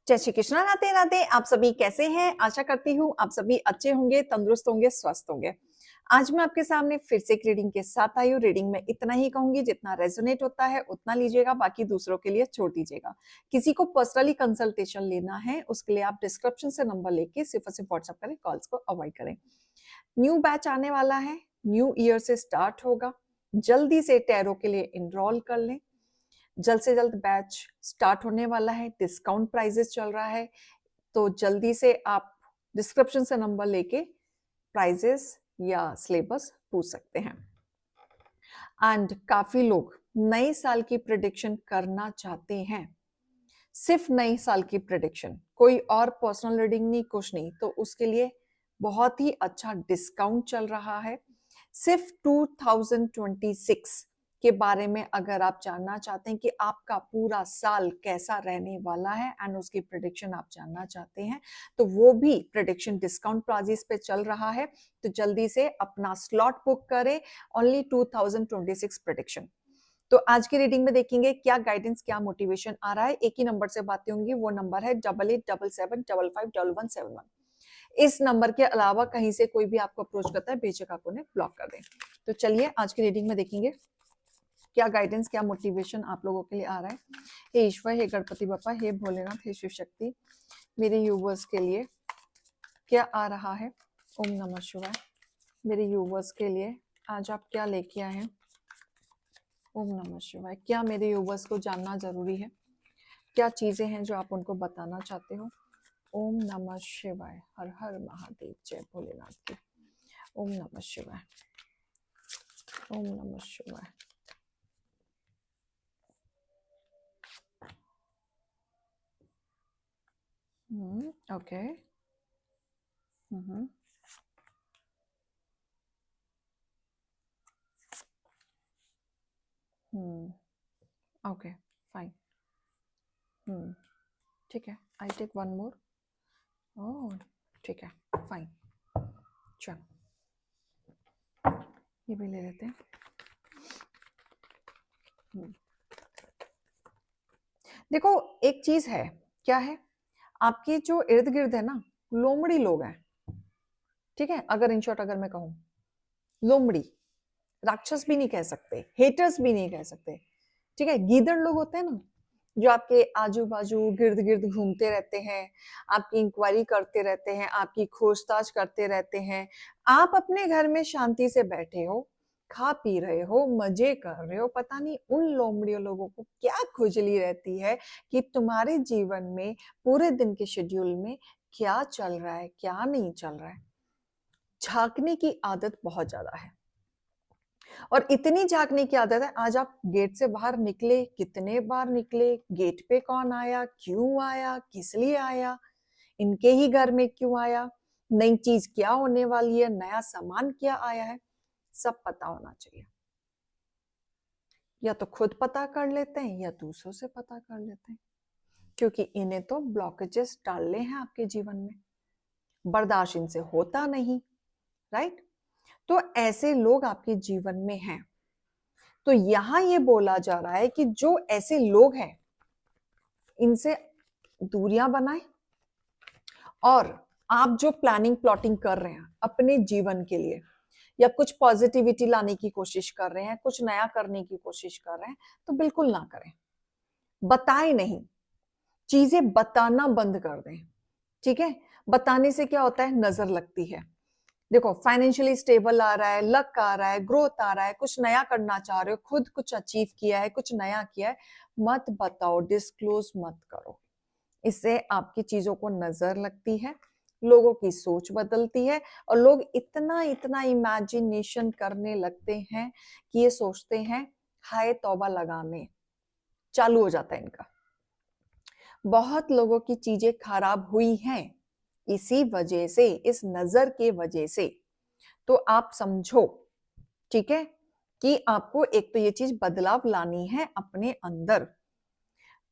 जय श्री कृष्णा, राधे राधे। आप सभी कैसे हैं? आशा करती हूँ आप सभी अच्छे होंगे, तंदुरुस्त होंगे, स्वस्थ होंगे। आज मैं आपके सामने फिर से एक रीडिंग के साथ आई हूँ। रीडिंग में इतना ही कहूंगी, जितना रेजोनेट होता है उतना लीजिएगा, बाकी दूसरों के लिए छोड़ दीजिएगा। किसी को पर्सनली कंसल्टेशन लेना है उसके लिए आप डिस्क्रिप्शन से नंबर लेके सिर्फ और सिर्फ व्हाट्सएप करें, कॉल्स को अवॉइड करें। न्यू बैच आने वाला है, न्यू ईयर से स्टार्ट होगा। जल्दी से टैरो के लिए इनरोल कर लें। जल्द से जल्द बैच स्टार्ट होने वाला है, डिस्काउंट प्राइजेस चल रहा है, तो जल्दी से आप डिस्क्रिप्शन से नंबर लेके प्राइजेस या सिलेबस पूछ सकते हैं। एंड काफी लोग नए साल की प्रिडिक्शन करना चाहते हैं, सिर्फ नए साल की प्रिडिक्शन, कोई और पर्सनल रीडिंग नहीं, कुछ नहीं, तो उसके लिए बहुत ही अच्छा डिस्काउंट चल रहा है। सिर्फ 2026 के बारे में अगर आप जानना चाहते हैं कि आपका पूरा साल कैसा रहने वाला है एंड उसकी प्रिडिक्शन आप जानना चाहते हैं, तो वो भी प्रिडिक्शन डिस्काउंट प्राइस पे चल रहा है। तो जल्दी से अपना स्लॉट बुक करें। Only 2026 prediction. तो आज की रीडिंग में देखेंगे क्या गाइडेंस, क्या मोटिवेशन आ रहा है। एक ही नंबर से बातें होंगी, वो नंबर है 8877755171। इस नंबर के अलावा कहीं से कोई भी आपको अप्रोच करता है, बेशक आप उन्हें ब्लॉक कर दें। तो चलिए आज की रीडिंग में देखेंगे क्या गाइडेंस, क्या मोटिवेशन आप लोगों के लिए आ रहा है। हे ईश्वर, हे गणपति बप्पा, हे भोलेनाथ, हे शिव शक्ति, मेरे यूवर्स के लिए क्या आ रहा है। ओम नमः शिवाय। मेरे यूवर्स के लिए आज आप क्या लेके आए हैं। ओम नमः शिवाय। क्या मेरे यूवर्स को जानना जरूरी है, क्या चीजें हैं जो आप उनको बताना चाहते हो। ओम नमः शिवाय। हर हर महादेव, जय भोलेनाथ की। ओम नमः शिवाय, ओम नमः शिवाय। ओके। Okay, fine. ठीक है, आई टेक वन मोर। ओह ठीक है, फाइन। चलो ये भी ले लेते हैं। देखो एक चीज है, क्या है, आपके जो इर्द गिर्द है ना, लोमड़ी लोग हैं। ठीक है, अगर इन शॉर्ट अगर मैं कहूँ, लोमड़ी, राक्षस भी नहीं कह सकते, हेटर्स भी नहीं कह सकते। ठीक है, गीदड़ लोग होते हैं ना, जो आपके आजू बाजू गिर्द गिर्द घूमते रहते हैं, आपकी इंक्वायरी करते रहते हैं, आपकी खोजताछ करते रहते हैं। आप अपने घर में शांति से बैठे हो, खा पी रहे हो, मजे कर रहे हो, पता नहीं उन लोमड़ियों लोगों को क्या खुजली रहती है कि तुम्हारे जीवन में पूरे दिन के शेड्यूल में क्या चल रहा है, क्या नहीं चल रहा है। झांकने की आदत बहुत ज्यादा है, और इतनी झांकने की आदत है, आज आप गेट से बाहर निकले, कितने बार निकले, गेट पे कौन आया, क्यों आया, किस लिए आया, इनके ही घर में क्यों आया, नई चीज क्या होने वाली है, नया सामान क्या आया है, सब पता होना चाहिए। या तो खुद पता कर लेते हैं या दूसरों से पता कर लेते हैं, क्योंकि इन्हें तो ब्लॉकेजेस डालने हैं आपके जीवन में, बर्दाश्त इनसे होता नहीं। राइट, तो ऐसे लोग आपके जीवन में हैं। तो यहां ये बोला जा रहा है कि जो ऐसे लोग हैं इनसे दूरियां बनाएं, और आप जो प्लानिंग प्लॉटिंग कर रहे हैं अपने जीवन के लिए, या कुछ पॉजिटिविटी लाने की कोशिश कर रहे हैं, कुछ नया करने की कोशिश कर रहे हैं, तो बिल्कुल ना करें। बताएं नहीं, चीजें बताना बंद कर दें। ठीक है, बताने से क्या होता है, नजर लगती है। देखो फाइनेंशियली स्टेबल आ रहा है, लक आ रहा है, ग्रोथ आ रहा है, कुछ नया करना चाह रहे हो, खुद कुछ अचीव किया है, कुछ नया किया है, मत बताओ, डिस्क्लोज मत करो। इससे आपकी चीजों को नजर लगती है, लोगों की सोच बदलती है, और लोग इतना इतना इमेजिनेशन करने लगते हैं कि ये सोचते हैं हाय तौबा लगाने, चालू हो जाता है इनका। बहुत लोगों की चीजें खराब हुई हैं इसी वजह से, इस नजर के वजह से। तो आप समझो, ठीक है, कि आपको एक तो ये चीज बदलाव लानी है अपने अंदर।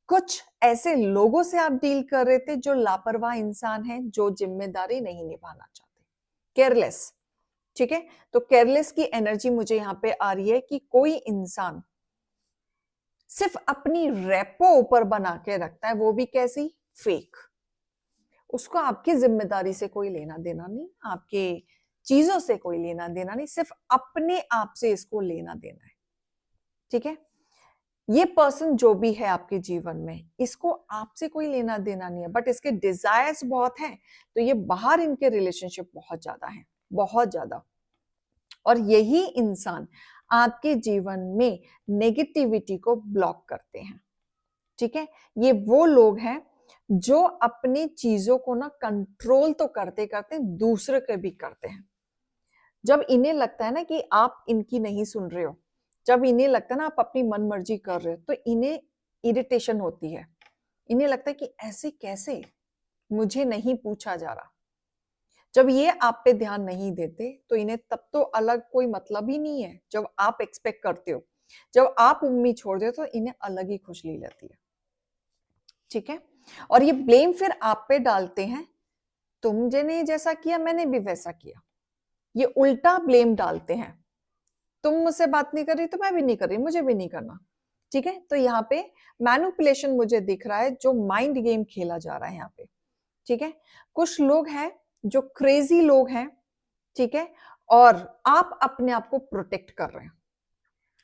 कुछ ऐसे लोगों से आप डील कर रहे थे जो लापरवाह इंसान हैं, जो जिम्मेदारी नहीं निभाना चाहते, केयरलेस। ठीक है, तो केयरलेस की एनर्जी मुझे यहां पे आ रही है कि कोई इंसान सिर्फ अपनी रेपो ऊपर बना के रखता है, वो भी कैसी, फेक। उसको आपकी जिम्मेदारी से कोई लेना देना नहीं, आपके चीजों से कोई लेना देना नहीं, सिर्फ अपने आप से इसको लेना देना है। ठीक है, ये पर्सन जो भी है आपके जीवन में, इसको आपसे कोई लेना देना नहीं है, बट इसके डिजायर्स बहुत हैं, तो ये बाहर इनके रिलेशनशिप बहुत ज्यादा है, बहुत ज्यादा। और यही इंसान आपके जीवन में नेगेटिविटी को ब्लॉक करते हैं। ठीक है, ये वो लोग हैं जो अपनी चीजों को ना कंट्रोल तो करते करते दूसरे के भी करते हैं। जब इन्हें लगता है ना कि आप इनकी नहीं सुन रहे हो, जब इन्हें लगता है ना आप अपनी मन मर्जी कर रहे हो, तो इन्हें इरिटेशन होती है। इन्हें लगता है कि ऐसे कैसे, मुझे नहीं पूछा जा रहा। जब ये आप पे ध्यान नहीं देते तो इन्हें तब तो अलग कोई मतलब ही नहीं है। जब आप एक्सपेक्ट करते हो, जब आप उम्मीद छोड़ दे, तो इन्हें अलग ही खुशली लेती है। ठीक है, और ये ब्लेम फिर आप पे डालते हैं, तुमने जैसा किया मैंने भी वैसा किया। ये उल्टा ब्लेम डालते हैं, तुम मुझसे बात नहीं कर रही तो मैं भी नहीं कर रही, मुझे भी नहीं करना। ठीक है, तो यहाँ पे मैनिपुलेशन मुझे दिख रहा है, जो माइंड गेम खेला जा रहा है यहाँ पे। ठीक है, कुछ लोग हैं जो क्रेजी लोग हैं। ठीक है, और आप अपने आप को प्रोटेक्ट कर रहे हैं,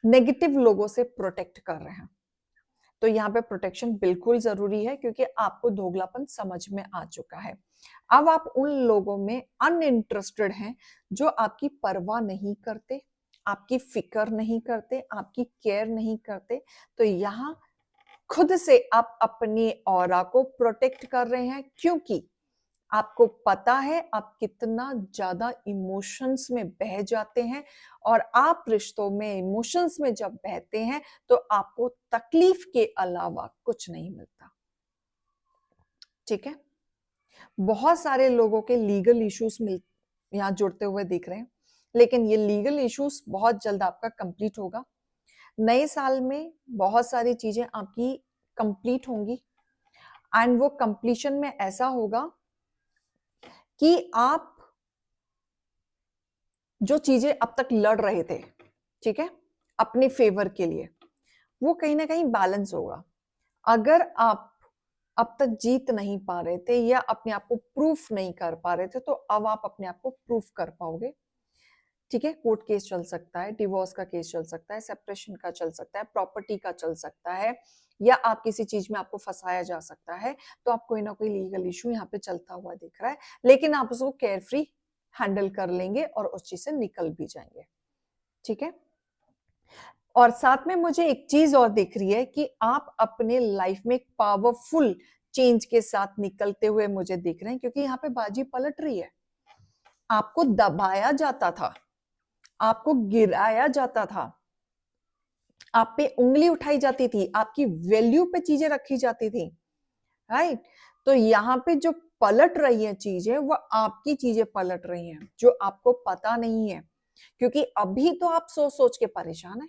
नेगेटिव लोगों से प्रोटेक्ट कर रहे हैं। तो यहाँ पे प्रोटेक्शन बिल्कुल जरूरी है, क्योंकि आपको दोगलापन समझ में आ चुका है। अब आप उन लोगों में अनइंटरेस्टेड हैं जो आपकी परवाह नहीं करते, आपकी फिक्र नहीं करते, आपकी केयर नहीं करते। तो यहाँ खुद से आप अपनी ऑरा को प्रोटेक्ट कर रहे हैं, क्योंकि आपको पता है आप कितना ज्यादा इमोशंस में बह जाते हैं। और आप रिश्तों में इमोशंस में जब बहते हैं तो आपको तकलीफ के अलावा कुछ नहीं मिलता। ठीक है, बहुत सारे लोगों के लीगल इश्यूज यहाँ जुड़ते हुए दिख रहे हैं, लेकिन ये लीगल इश्यूज बहुत जल्द आपका कंप्लीट होगा। नए साल में बहुत सारी चीजें आपकी कंप्लीट होंगी, एंड वो कंप्लीशन में ऐसा होगा कि आप जो चीजें अब तक लड़ रहे थे, ठीक है, अपने फेवर के लिए, वो कहीं ना कहीं बैलेंस होगा। अगर आप अब तक जीत नहीं पा रहे थे या अपने आप को प्रूफ नहीं कर पा रहे थे, तो अब आप अपने आप को प्रूफ कर पाओगे। ठीक है, कोर्ट केस चल सकता है, डिवोर्स का केस चल सकता है, सेपरेशन का चल सकता है, प्रॉपर्टी का चल सकता है, या आप किसी चीज में आपको फंसाया जा सकता है। तो आप कोई ना कोई लीगल इशू यहाँ पे चलता हुआ दिख रहा है, लेकिन आप उसको केयरफ्री हैंडल कर लेंगे और उस चीज से निकल भी जाएंगे। ठीक है, और साथ में मुझे एक चीज और दिख रही है कि आप अपने लाइफ में एक पावरफुल चेंज के साथ निकलते हुए मुझे दिख रहे हैं, क्योंकि यहाँ पे बाजी पलट रही है। आपको दबाया जाता था, आपको गिराया जाता था, आप पे उंगली उठाई जाती थी, आपकी वैल्यू पे चीजें रखी जाती थी। राइट, तो यहाँ पे जो पलट रही है चीजें, वो आपकी चीजें पलट रही हैं, जो आपको पता नहीं है। क्योंकि अभी तो आप सोच सोच के परेशान है,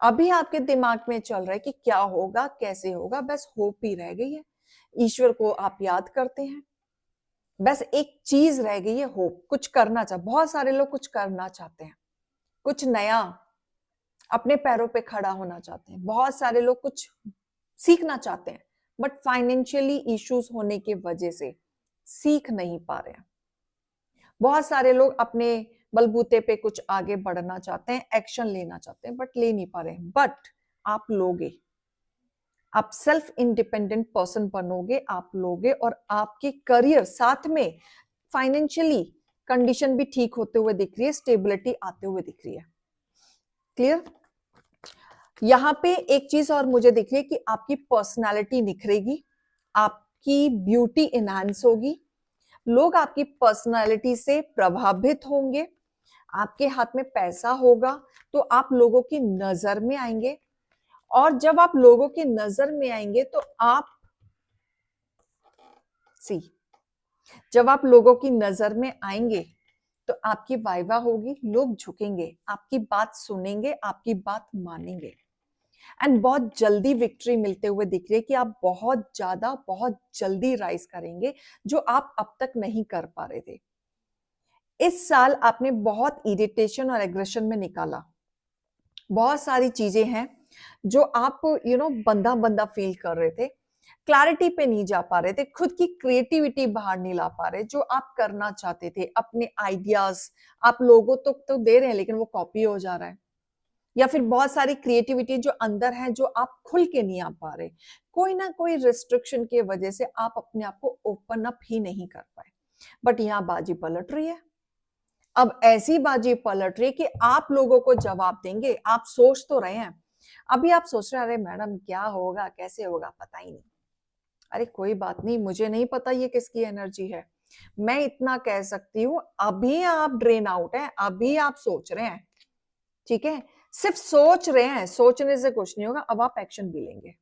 अभी आपके दिमाग में चल रहा है कि क्या होगा, कैसे होगा, बस होप ही रह गई है। ईश्वर को आप याद करते हैं, बस एक चीज रह गई है, होप। कुछ करना चाह, बहुत सारे लोग कुछ करना चाहते हैं, कुछ नया, अपने पैरों पे खड़ा होना चाहते हैं। बहुत सारे लोग कुछ सीखना चाहते हैं, बट फाइनेंशियली इश्यूज होने की वजह से सीख नहीं पा रहे हैं। बहुत सारे लोग अपने बलबूते पे कुछ आगे बढ़ना चाहते हैं, एक्शन लेना चाहते हैं, बट ले नहीं पा रहे हैं। बट आप लोगे, आप सेल्फ इंडिपेंडेंट पर्सन बनोगे, आप लोगे, और आपके करियर साथ में फाइनेंशियली कंडीशन भी ठीक होते हुए दिख रही है, स्टेबिलिटी आते हुए दिख रही है। क्लियर? यहाँ पे एक चीज और मुझे दिख रही है कि आपकी पर्सनालिटी निखरेगी, आपकी ब्यूटी इनहांस होगी, लोग आपकी पर्सनालिटी से प्रभावित होंगे, आपके हाथ में पैसा होगा तो आप लोगों की नजर में आएंगे। और जब आप लोगों की नजर में आएंगे तो आप जब आप लोगों की नजर में आएंगे तो आपकी वाइवा होगी, लोग झुकेंगे, आपकी बात सुनेंगे, आपकी बात मानेंगे, एंड बहुत जल्दी विक्ट्री मिलते हुए दिख रही है कि आप बहुत जल्दी राइज करेंगे, जो आप अब तक नहीं कर पा रहे थे। इस साल आपने बहुत इरिटेशन और एग्रेशन में निकाला, बहुत सारी चीजें हैं जो आप बंदा बंदा फील कर रहे थे, क्लैरिटी पे नहीं जा पा रहे थे, खुद की क्रिएटिविटी बाहर नहीं ला पा रहे, जो आप करना चाहते थे, अपने आइडियाज आप लोगों तक तो दे रहे हैं लेकिन वो कॉपी हो जा रहा है, या फिर बहुत सारी क्रिएटिविटी जो अंदर है जो आप खुल के नहीं आ पा रहे, कोई ना कोई रिस्ट्रिक्शन की वजह से आप अपने आप को ओपन अप ही नहीं कर पाए। बट यहाँ बाजी पलट रही है, अब ऐसी बाजी पलट रही है कि आप लोगों को जवाब देंगे। आप सोच तो रहे हैं, अभी आप सोच रहे हैं अरे मैडम क्या होगा कैसे होगा पता ही नहीं। अरे कोई बात नहीं, मुझे नहीं पता ये किसकी एनर्जी है, मैं इतना कह सकती हूँ अभी आप ड्रेन आउट है, अभी आप सोच रहे हैं, ठीक है, सिर्फ सोच रहे हैं, सोचने से कुछ नहीं होगा। अब आप एक्शन भी लेंगे,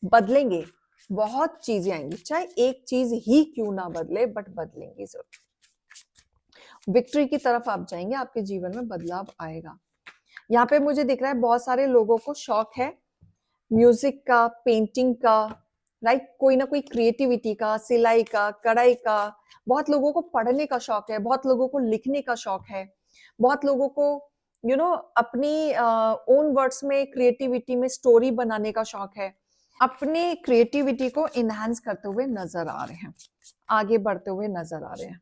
बदलेंगे, बहुत चीजें आएंगी, चाहे एक चीज ही क्यों ना बदले बट बदलेंगी जरूर। विक्ट्री की तरफ आप जाएंगे, आपके जीवन में बदलाव आएगा। यहाँ पे मुझे दिख रहा है बहुत सारे लोगों को शौक है म्यूजिक का, पेंटिंग का, राइट, कोई ना कोई क्रिएटिविटी का, सिलाई का, कढ़ाई का। बहुत लोगों को पढ़ने का शौक है, बहुत लोगों को लिखने का शौक है, बहुत लोगों को अपनी ओन वर्ड्स में क्रिएटिविटी में स्टोरी बनाने का शौक है। अपने क्रिएटिविटी को इनहांस करते हुए नजर आ रहे हैं, आगे बढ़ते हुए नजर आ रहे हैं।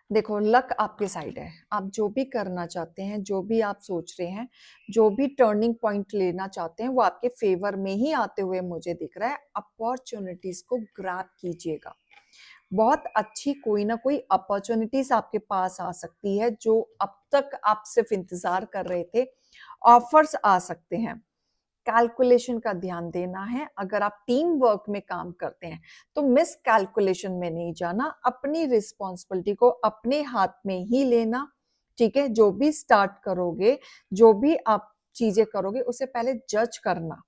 देखो लक आपके साइड है, आप जो भी करना चाहते हैं, जो भी आप सोच रहे हैं, जो भी टर्निंग पॉइंट लेना चाहते हैं वो आपके फेवर में ही आते हुए मुझे दिख रहा है। अपॉर्चुनिटीज को ग्रैब कीजिएगा, बहुत अच्छी कोई ना कोई अपॉर्चुनिटीज आपके पास आ सकती है जो अब तक आप सिर्फ इंतजार कर रहे थे, ऑफर्स आ सकते हैं। कैलकुलेशन का ध्यान देना है, अगर आप टीम वर्क में काम करते हैं तो मिस कैलकुलेशन में नहीं जाना, अपनी रिस्पॉन्सिबिलिटी को अपने हाथ में ही लेना, ठीक है। जो भी स्टार्ट करोगे, जो भी आप चीजें करोगे उसे पहले जज करना,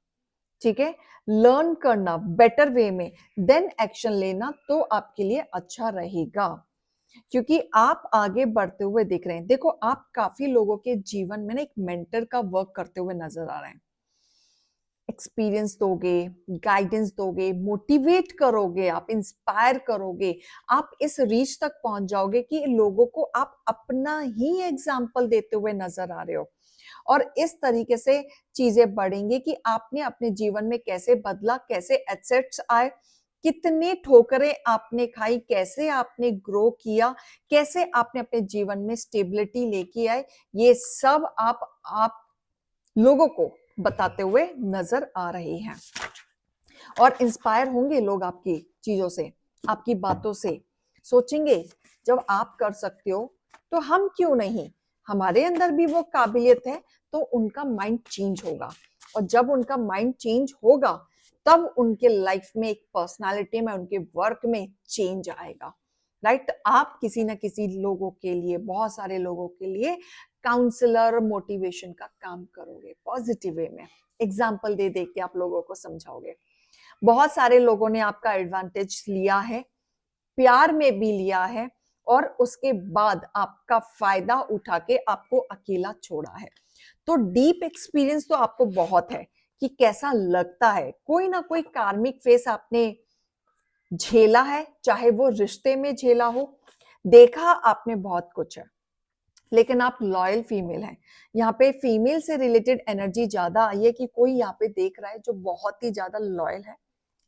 ठीक है, लर्न करना बेटर वे में, देन एक्शन लेना, तो आपके लिए अच्छा रहेगा, क्योंकि आप आगे बढ़ते हुए दिख रहे हैं। देखो आप काफी लोगों के जीवन में ना एक मेंटर का वर्क करते हुए नजर आ रहे हैं, एक्सपीरियंस दोगे, गाइडेंस दोगे, मोटिवेट करोगे, आप इंस्पायर करोगे, आप इस रीच तक पहुंच जाओगे कि लोगों को आप अपना ही एग्जाम्पल देते हुए नजर आ रहे हो। और इस तरीके से चीजें बढ़ेंगी कि आपने अपने जीवन में कैसे बदला, कैसे एसेट्स आए, कितने ठोकरें आपने खाई, कैसे आपने ग्रो किया, कैसे आपने अपने जीवन में स्टेबिलिटी लेके आए, ये सब आप लोगों को बताते हुए नजर आ रहे हैं। और इंस्पायर होंगे लोग आपकी चीजों से, आपकी बातों से, सोचेंगे जब आप कर सकते हो तो हम क्यों नहीं, हमारे अंदर भी वो काबिलियत है, तो उनका माइंड चेंज होगा। और जब उनका माइंड चेंज होगा तब उनके लाइफ में, एक पर्सनालिटी में, उनके वर्क में चेंज आएगा, राइट। आप किसी ना किसी लोगों के लिए, बहुत सारे लोगों के लिए काउंसलर, मोटिवेशन का काम करोगे, पॉजिटिव वे में एग्जाम्पल दे दे के आप लोगों को समझाओगे। बहुत सारे लोगों ने आपका एडवांटेज लिया है, प्यार में भी लिया है, और उसके बाद आपका फायदा उठा के आपको अकेला छोड़ा है। तो डीप एक्सपीरियंस तो आपको बहुत है कि कैसा लगता है, कोई ना कोई कार्मिक फेस आपने झेला है, चाहे वो रिश्ते में झेला हो, देखा आपने बहुत कुछ है, लेकिन आप लॉयल फीमेल हैं। यहाँ पे फीमेल से रिलेटेड एनर्जी ज्यादा आई है कि कोई यहाँ पे देख रहा है जो बहुत ही ज्यादा लॉयल है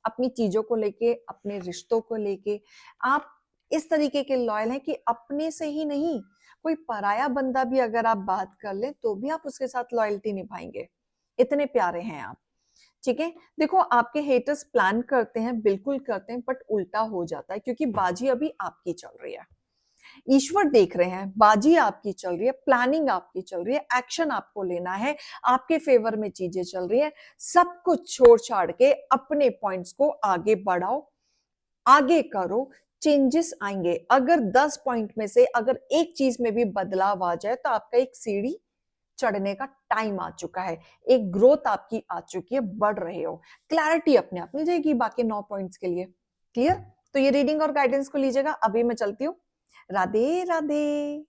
अपनी चीजों को लेके, अपने रिश्तों को लेके। आप इस तरीके के लॉयल हैं कि अपने से ही नहीं, कोई पराया बंदा भी अगर आप बात कर ले तो भी आप उसके साथ लॉयल्टी निभाएंगे, इतने प्यारे हैं आप, ठीक है। देखो आपके हेटर्स प्लान करते हैं, बिल्कुल करते हैं, बट उल्टा हो जाता है क्योंकि बाजी अभी आपकी चल रही है, ईश्वर देख रहे हैं, बाजी आपकी चल रही है, प्लानिंग आपकी चल रही है, एक्शन आपको लेना है, आपके फेवर में चीजें चल रही है। सब कुछ छोड़ छाड़ के अपने पॉइंट्स को आगे बढ़ाओ, आगे करो, चेंजेस आएंगे। अगर 10 पॉइंट में से अगर एक चीज में भी बदलाव आ जाए तो आपका एक सीढ़ी चढ़ने का टाइम आ चुका है, एक ग्रोथ आपकी आ चुकी है, बढ़ रहे हो, क्लैरिटी अपने आप मिल जाएगी बाकी 9 पॉइंट्स के लिए। क्लियर? तो ये रीडिंग और गाइडेंस को लीजिएगा, अभी मैं चलती हूँ। राधे राधे।